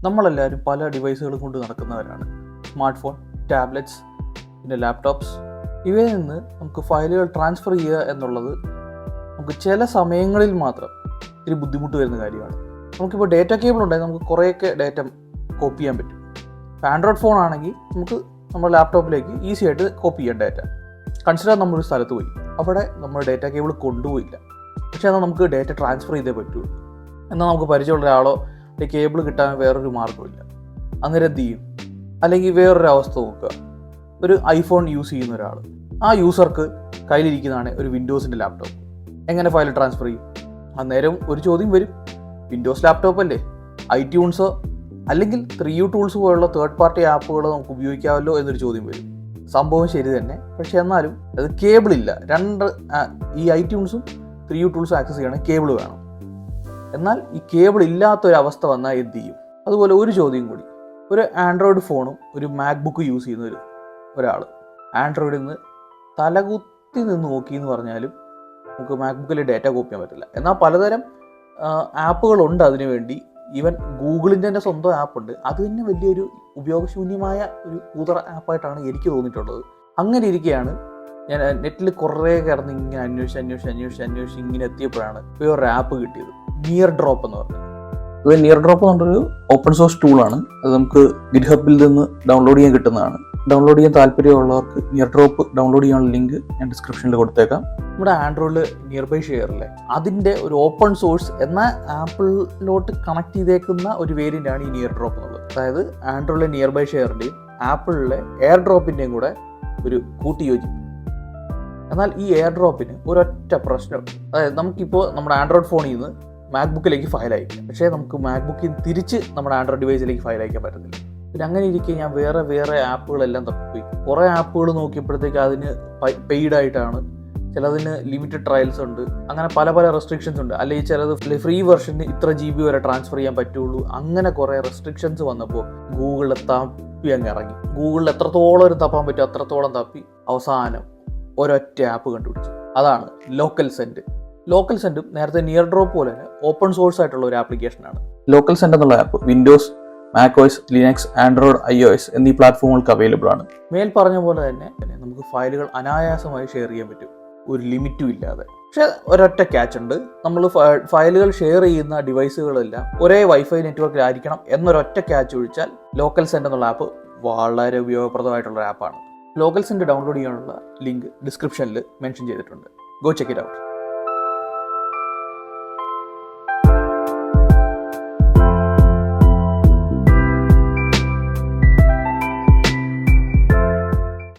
നമ്മളെല്ലാവരും പല ഡിവൈസുകളും കൊണ്ട് നടക്കുന്നവരാണ്. സ്മാർട്ട് ഫോൺ, ടാബ്ലറ്റ്സ്, പിന്നെ ലാപ്ടോപ്സ്. ഇവയിൽ നിന്ന് നമുക്ക് ഫയലുകൾ ട്രാൻസ്ഫർ ചെയ്യുക എന്നുള്ളത് നമുക്ക് ചില സമയങ്ങളിൽ മാത്രം ഇത്തിരി ബുദ്ധിമുട്ട് വരുന്ന കാര്യമാണ്. നമുക്കിപ്പോൾ ഡേറ്റ കേബിൾ ഉണ്ടെങ്കിൽ നമുക്ക് കുറേയൊക്കെ ഡേറ്റ കോപ്പി ചെയ്യാൻ പറ്റും. ഇപ്പോൾ ആൻഡ്രോയിഡ് ഫോൺ ആണെങ്കിൽ നമുക്ക് നമ്മുടെ ലാപ്ടോപ്പിലേക്ക് ഈസി ആയിട്ട് കോപ്പി ചെയ്യാം ഡേറ്റ. കൺസിഡർ നമ്മളൊരു സ്ഥലത്ത് പോയി, അവിടെ നമ്മൾ ഡേറ്റ കേബിൾ കൊണ്ടുപോയില്ല, പക്ഷേ എന്നാൽ നമുക്ക് ഡേറ്റ ട്രാൻസ്ഫർ ചെയ്തേ പറ്റുള്ളൂ. എന്നാൽ നമുക്ക് പരിചയമുള്ള ഒരാളോ കേബിൾ കിട്ടാൻ വേറൊരു മാർഗ്ഗമില്ല. അന്നേരം എന്ത് ചെയ്യും? അല്ലെങ്കിൽ വേറൊരു അവസ്ഥ നോക്കുക. ഒരു ഐഫോൺ യൂസ് ചെയ്യുന്ന ഒരാൾ, ആ യൂസർക്ക് കയ്യിലിരിക്കുന്നതാണ് ഒരു വിൻഡോസിൻ്റെ ലാപ്ടോപ്പ്. എങ്ങനെ ഫയൽ ട്രാൻസ്ഫർ ചെയ്യും? അന്നേരം ഒരു ചോദ്യം വരും, വിൻഡോസ് ലാപ്ടോപ്പ് അല്ലേ, ഐട്യൂൺസോ അല്ലെങ്കിൽ 3U ടൂൾസ് പോലുള്ള തേർഡ് പാർട്ടി ആപ്പുകൾ നമുക്ക് ഉപയോഗിക്കാമല്ലോ എന്നൊരു ചോദ്യം വരും. സംഭവം ശരി തന്നെ, പക്ഷേ എന്നാലും അത് കേബിളില്ല. ഈ ഐട്യൂൺസും 3U ടൂൾസും ആക്സസ് ചെയ്യണമെങ്കിൽ കേബിൾ വേണം. എന്നാൽ ഈ കേബിൾ ഇല്ലാത്തൊരവസ്ഥ വന്നാൽ എന്ത് ചെയ്യും? അതുപോലെ ഒരു ചോദ്യം കൂടി. ഒരു ആൻഡ്രോയിഡ് ഫോണും ഒരു മാക്ബുക്ക് യൂസ് ചെയ്യുന്ന ഒരാൾ ആൻഡ്രോയിഡിൽ നിന്ന് തലകുത്തി നിന്ന് നോക്കി എന്ന് പറഞ്ഞാലും നമുക്ക് മാക്ബുക്കിൽ ഡേറ്റ കോപ്പി ചെയ്യാൻ പറ്റില്ല. എന്നാൽ പലതരം ആപ്പുകളുണ്ട് അതിനു വേണ്ടി. ഈവൻ ഗൂഗിളിൻ്റെ തന്നെ സ്വന്തം ആപ്പുണ്ട്. അത് തന്നെ വലിയൊരു ഉപയോഗശൂന്യമായ ഒരു ഊതറ ആപ്പായിട്ടാണ് എനിക്ക് തോന്നിയിട്ടുള്ളത്. അങ്ങനെ ഇരിക്കുകയാണ് ഞാൻ നെറ്റിൽ കുറേ കിടന്ന് ഇങ്ങനെ അന്വേഷിച്ച് ഇങ്ങനെ എത്തിയപ്പോഴാണ് വേറൊരു ആപ്പ് കിട്ടിയത്, നിയർ ഡ്രോപ്പ് എന്ന് പറഞ്ഞത്. അത് നിയർ ഡ്രോപ്പ് എന്ന് പറഞ്ഞൊരു ഓപ്പൺ സോഴ്സ് ടൂളാണ്. അത് നമുക്ക് ഗിറ്റ്ഹബിൽ നിന്ന് ഡൗൺലോഡ് ചെയ്യാൻ കിട്ടുന്നതാണ്. ഡൗൺലോഡ് ചെയ്യാൻ താല്പര്യമുള്ളവർക്ക് നിയർ ഡ്രോപ്പ് ഡൗൺലോഡ് ചെയ്യാനുള്ള ലിങ്ക് ഞാൻ ഡിസ്ക്രിപ്ഷനിൽ കൊടുത്തേക്കാം. നമ്മുടെ ആൻഡ്രോയിഡിൽ നിയർ ബൈ ഷെയറിലെ അതിൻ്റെ ഒരു ഓപ്പൺ സോഴ്സ് എന്ന ആപ്പിളിലോട്ട് കണക്ട് ചെയ്തേക്കുന്ന ഒരു വേരിയൻ്റാണ് ഈ നിയർ ഡ്രോപ്പ് എന്നുള്ളത്. അതായത് ആൻഡ്രോയിഡിലെ നിയർ ബൈ ഷെയറിൻ്റെയും ആപ്പിളിലെ എയർ ഡ്രോപ്പിൻ്റെയും കൂടെ ഒരു കൂട്ടിയോജിപ്പ്. എന്നാൽ ഈ എയർ ഡ്രോപ്പിന് ഒരൊറ്റ പ്രശ്നം, അതായത് നമുക്കിപ്പോൾ നമ്മുടെ ആൻഡ്രോയിഡ് ഫോണിൽ നിന്ന് മാക്ബുക്കിലേക്ക് ഫയൽ അയക്കാം, പക്ഷേ നമുക്ക് മാക്ബുക്കിൽ നിന്ന് തിരിച്ച് നമ്മുടെ ആൻഡ്രോയിഡ് ഡിവൈസിലേക്ക് ഫയൽ അയക്കാൻ പറ്റത്തില്ല. പിന്നെ അങ്ങനെ ഇരിക്കെ ഞാൻ വേറെ ആപ്പുകളെല്ലാം തപ്പിപ്പോയി. കുറേ ആപ്പുകൾ നോക്കിയപ്പോഴത്തേക്ക് അതിന് പെയ്ഡായിട്ടാണ്, ചിലതിന് ലിമിറ്റഡ് ട്രയൽസ് ഉണ്ട്, അങ്ങനെ പല റെസ്ട്രിക്ഷൻസ് ഉണ്ട്. അല്ലെങ്കിൽ ചിലത് ഫ്രീ വെർഷന് ഇത്ര GB വരെ ട്രാൻസ്ഫർ ചെയ്യാൻ പറ്റുള്ളൂ. അങ്ങനെ കുറേ റെസ്ട്രിക്ഷൻസ് വന്നപ്പോൾ ഗൂഗിളിൽ തപ്പി അങ്ങ് ഇറങ്ങി. ഗൂഗിളിൽ എത്രത്തോളം തപ്പാൻ പറ്റും അത്രത്തോളം തപ്പി അവസാനം ഒരൊറ്റ ആപ്പ് കണ്ടുപിടിച്ചു. അതാണ് ലോക്കൽ സെൻഡ്. ലോക്കൽ സെൻഡും നേരത്തെ നിയർ ഡ്രോപ്പ് പോലെ തന്നെ ഓപ്പൺ സോഴ്സ് ആയിട്ടുള്ള ഒരു ആപ്ലിക്കേഷനാണ്. ലോക്കൽ സെൻഡ് എന്നുള്ള ആപ്പ് വിൻഡോസ്, മാക്OS, ലിനക്സ്, ആൻഡ്രോയിഡ്, iOS എന്നീ പ്ലാറ്റ്ഫോമുകൾക്ക് അവൈലബിൾ ആണ്. മേൽ പറഞ്ഞ പോലെ തന്നെ നമുക്ക് ഫയലുകൾ അനായാസമായി ഷെയർ ചെയ്യാൻ പറ്റും, ഒരു ലിമിറ്റും ഇല്ലാതെ. പക്ഷേ ഒരൊറ്റ ക്യാച്ച് ഉണ്ട്. നമ്മൾ ഫയലുകൾ ഷെയർ ചെയ്യുന്ന ഡിവൈസുകളെല്ലാം ഒരേ വൈഫൈ നെറ്റ്വർക്കിലായിരിക്കണം എന്നൊരൊറ്റ ക്യാച്ച് ഒഴിച്ചാൽ ലോക്കൽ സെൻഡ് എന്നുള്ള ആപ്പ് വളരെ ഉപയോഗപ്രദമായിട്ടുള്ള ആപ്പാണ്. ലോക്കൽ സെൻഡ് ഡൗൺലോഡ് ചെയ്യാനുള്ള ലിങ്ക് ഡിസ്ക്രിപ്ഷനിൽ മെൻഷൻ ചെയ്തിട്ടുണ്ട്. Go check it out.